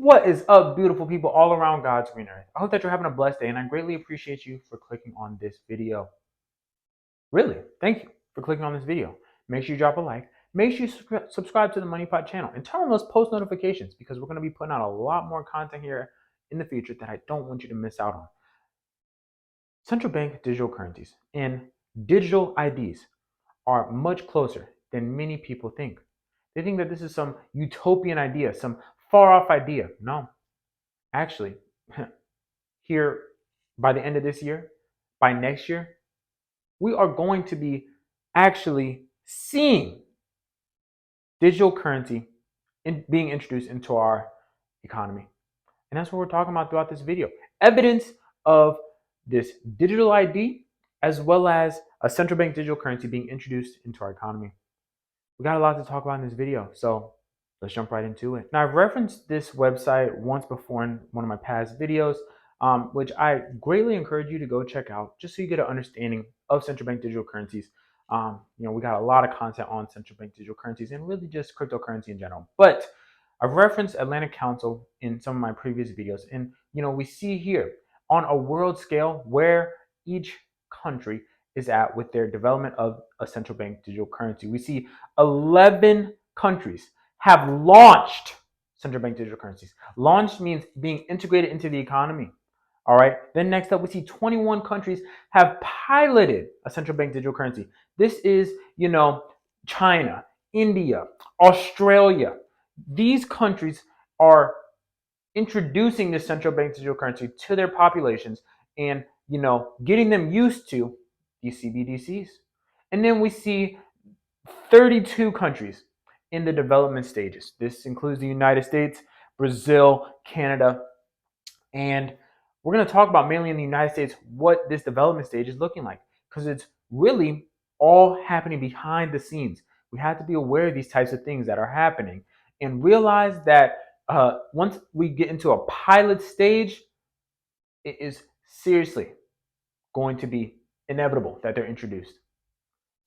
What is up, beautiful people all around God's green earth? I hope that you're having a blessed day, and I greatly appreciate you for clicking on this video. Really, thank you for clicking on this video. Make sure you drop a like. Make sure you subscribe to the Moneypot channel and turn on those post notifications because we're going to be putting out a lot more content here in the future that I don't want you to miss out on. Central bank digital currencies and digital IDs are much closer than many people think. They think that this is some utopian idea, some far off idea. No, actually, here by the end of this year, by next year, we are going to be actually seeing digital currency being introduced into our economy. And that's what we're talking about throughout this video. Evidence of this digital ID as well as a central bank digital currency being introduced into our economy. We got a lot to talk about in this video, so let's jump right into it. Now, I've referenced this website once before in one of my past videos, which I greatly encourage you to go check out just so you get an understanding of central bank digital currencies. We got a lot of content on central bank digital currencies and really just cryptocurrency in general. But I've referenced Atlantic Council in some of my previous videos, and we see here on a world scale where each country is at with their development of a central bank digital currency. We see 11 countries have launched central bank digital currencies. Launched means being integrated into the economy. All right. Then next up, we see 21 countries have piloted a central bank digital currency. This is, China, India, Australia. These countries are introducing this central bank digital currency to their populations and, getting them used to these CBDCs. And then we see 32 countries in the development stages. This includes the United States, Brazil, Canada, and we're going to talk about mainly in the United States what this development stage is looking like because it's really all happening behind the scenes. We have to be aware of these types of things that are happening and realize that once we get into a pilot stage, it is seriously going to be inevitable that they're introduced.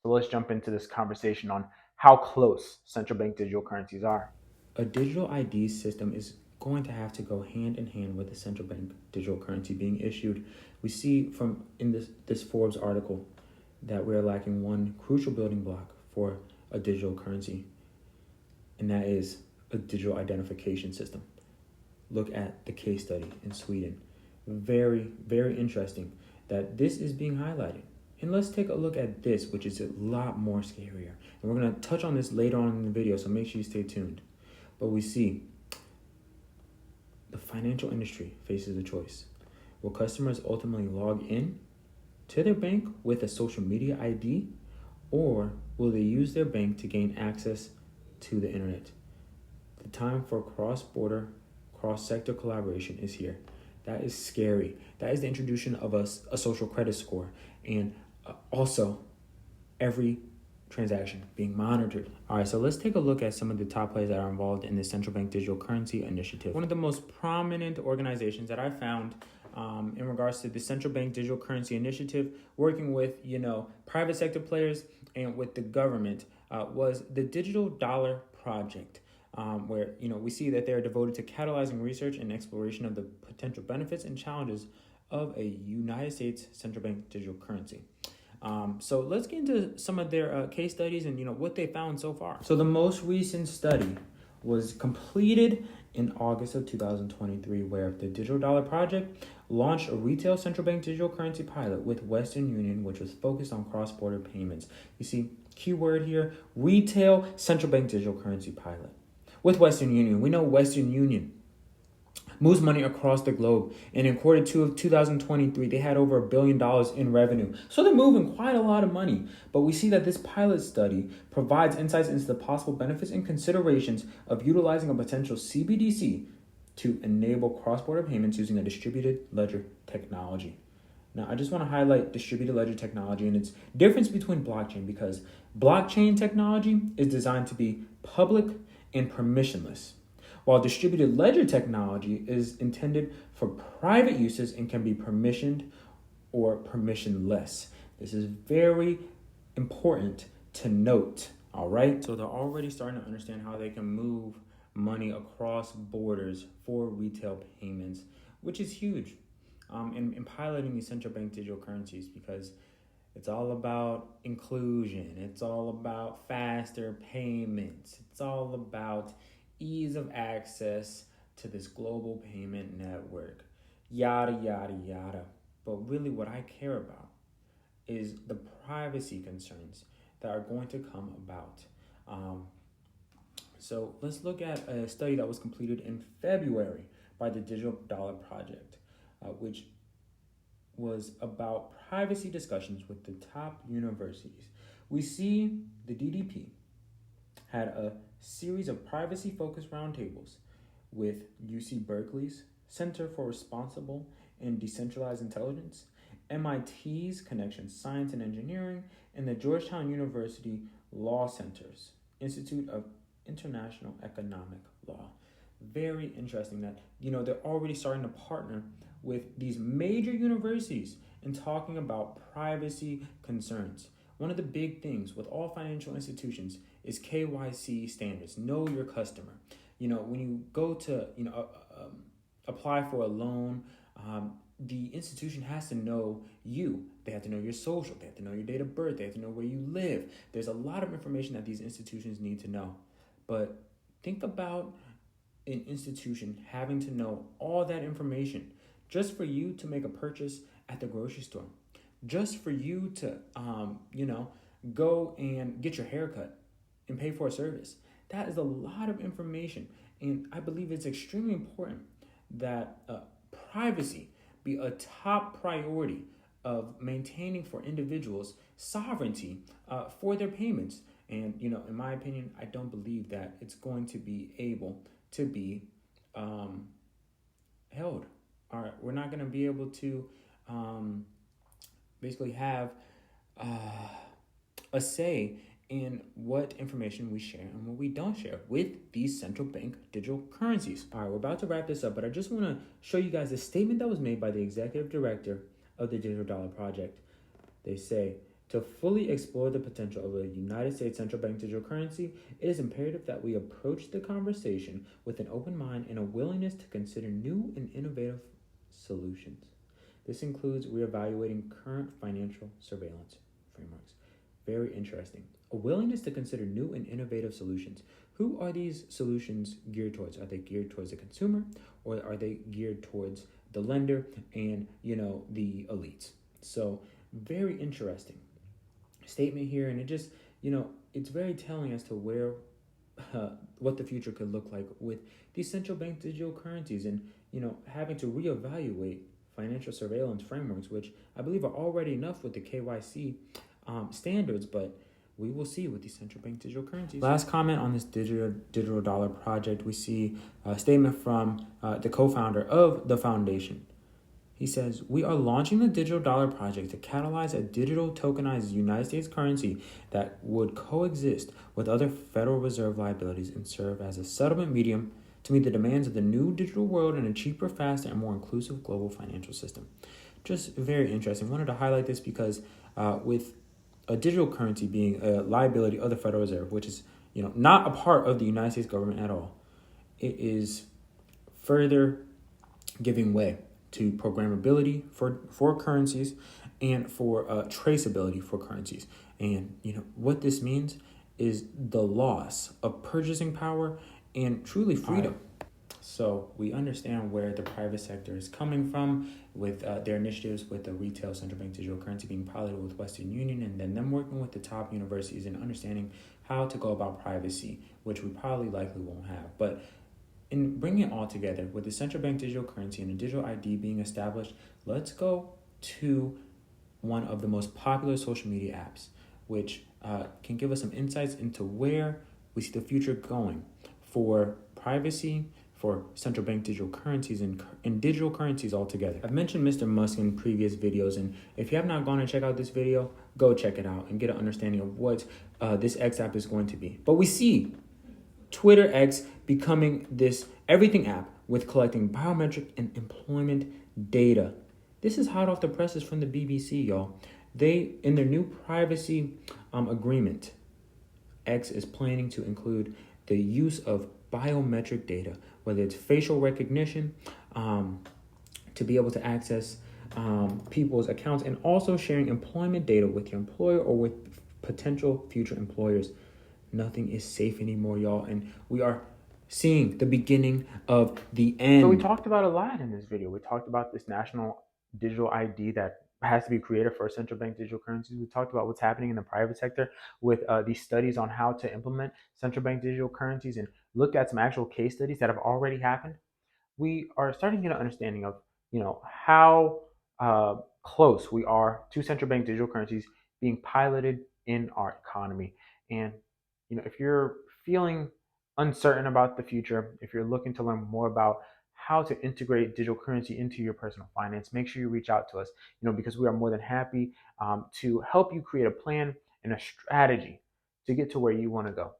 So let's jump into this conversation on how close central bank digital currencies are. A digital ID system is going to have to go hand in hand with the central bank digital currency being issued. We see from in this Forbes article that we're lacking one crucial building block for a digital currency, and that is a digital identification system. Look at the case study in Sweden. Very, very interesting that this is being highlighted. And let's take a look at this, which is a lot more scarier. And we're going to touch on this later on in the video, so make sure you stay tuned. But we see the financial industry faces a choice. Will customers ultimately log in to their bank with a social media ID, or will they use their bank to gain access to the internet? The time for cross-border, cross-sector collaboration is here. That is scary. That is the introduction of a social credit score, and also every transaction being monitored. All right, so let's take a look at some of the top players that are involved in the central bank digital currency initiative. One of the most prominent organizations that I found in regards to the central bank digital currency initiative, working with private sector players and with the government, was the Digital Dollar Project. Where we see that they're devoted to catalyzing research and exploration of the potential benefits and challenges of a United States central bank digital currency. So let's get into some of their case studies and what they found so far. So the most recent study was completed in August of 2023, where the Digital Dollar Project launched a retail central bank digital currency pilot with Western Union, which was focused on cross-border payments. You see, keyword here, retail central bank digital currency pilot. With Western Union, we know Western Union moves money across the globe. And in quarter two of 2023, they had over $1 billion in revenue. So they're moving quite a lot of money. But we see that this pilot study provides insights into the possible benefits and considerations of utilizing a potential CBDC to enable cross-border payments using a distributed ledger technology. Now, I just want to highlight distributed ledger technology and its difference between blockchain, because blockchain technology is designed to be public and permissionless, while distributed ledger technology is intended for private uses and can be permissioned or permissionless. This is very important to note, all right? So they're already starting to understand how they can move money across borders for retail payments, which is huge. In piloting these central bank digital currencies, because it's all about inclusion. It's all about faster payments. It's all about ease of access to this global payment network. Yada, yada, yada. But really what I care about is the privacy concerns that are going to come about. So let's look at a study that was completed in February by the Digital Dollar Project, which was about privacy discussions with the top universities. We see the DDP had a series of privacy-focused roundtables with UC Berkeley's Center for Responsible and Decentralized Intelligence, MIT's Connection Science and Engineering, and the Georgetown University Law Center's Institute of International Economic Law. Very interesting that, they're already starting to partner with these major universities and talking about privacy concerns. One of the big things with all financial institutions is KYC standards, know your customer. When you go to, apply for a loan, the institution has to know you. They have to know your social. They have to know your date of birth. They have to know where you live. There's a lot of information that these institutions need to know. But think about an institution having to know all that information just for you to make a purchase at the grocery store, just for you to, go and get your hair cut and pay for a service. That is a lot of information. And I believe it's extremely important that privacy be a top priority of maintaining for individuals sovereignty for their payments. And, in my opinion, I don't believe that it's going to be able to be held. All right, we're not going to be able to basically have a say in what information we share and what we don't share with these central bank digital currencies. All right, we're about to wrap this up, but I just want to show you guys a statement that was made by the executive director of the Digital Dollar Project. They say, to fully explore the potential of a United States central bank digital currency, it is imperative that we approach the conversation with an open mind and a willingness to consider new and innovative solutions. This includes reevaluating current financial surveillance frameworks. Very interesting. A willingness to consider new and innovative solutions. Who are these solutions geared towards? Are they geared towards the consumer, or are they geared towards the lender and, the elites? So very interesting statement here, and it just, it's very telling as to where what the future could look like with these central bank digital currencies, and having to reevaluate financial surveillance frameworks, which I believe are already enough with the KYC standards, but we will see with these central bank digital currencies. Last comment on this digital dollar project, we see a statement from the co-founder of the foundation. He says, we are launching the Digital Dollar Project to catalyze a digital tokenized United States currency that would coexist with other Federal Reserve liabilities and serve as a settlement medium to meet the demands of the new digital world in a cheaper, faster, and more inclusive global financial system. Just very interesting. Wanted to highlight this because with a digital currency being a liability of the Federal Reserve, which is not a part of the United States government at all, it is further giving way to programmability for currencies and for traceability for currencies. And what this means is the loss of purchasing power and truly freedom. So we understand where the private sector is coming from with their initiatives with the retail central bank digital currency being piloted with Western Union, and then them working with the top universities and understanding how to go about privacy, which we probably likely won't have. But in bringing it all together with the central bank digital currency and the digital ID being established, let's go to one of the most popular social media apps, which can give us some insights into where we see the future going for privacy, for central bank digital currencies and digital currencies altogether. I've mentioned Mr. Musk in previous videos, and if you have not gone and check out this video, go check it out and get an understanding of what this X app is going to be. But we see Twitter X becoming this everything app with collecting biometric and employment data. This is hot off the presses from the BBC, y'all. They, in their new privacy agreement, X is planning to include the use of biometric data, whether it's facial recognition, to be able to access people's accounts, and also sharing employment data with your employer or with potential future employers. Nothing is safe anymore, y'all, and we are seeing the beginning of the end. So we talked about a lot in this video. We talked about this national digital ID that has to be created for central bank digital currencies. We talked about what's happening in the private sector with these studies on how to implement central bank digital currencies, and looked at some actual case studies that have already happened. We are starting to get an understanding of how close we are to central bank digital currencies being piloted in our economy. And if you're feeling uncertain about the future, if you're looking to learn more about how to integrate digital currency into your personal finance, make sure you reach out to us. Because we are more than happy to help you create a plan and a strategy to get to where you want to go.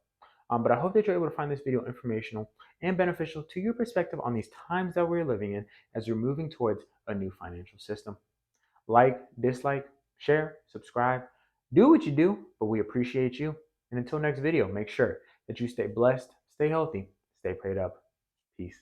But I hope that you're able to find this video informational and beneficial to your perspective on these times that we're living in as we're moving towards a new financial system. Like, dislike, share, subscribe, do what you do, but we appreciate you. And until next video, make sure that you stay blessed, stay healthy, stay prayed up. Peace.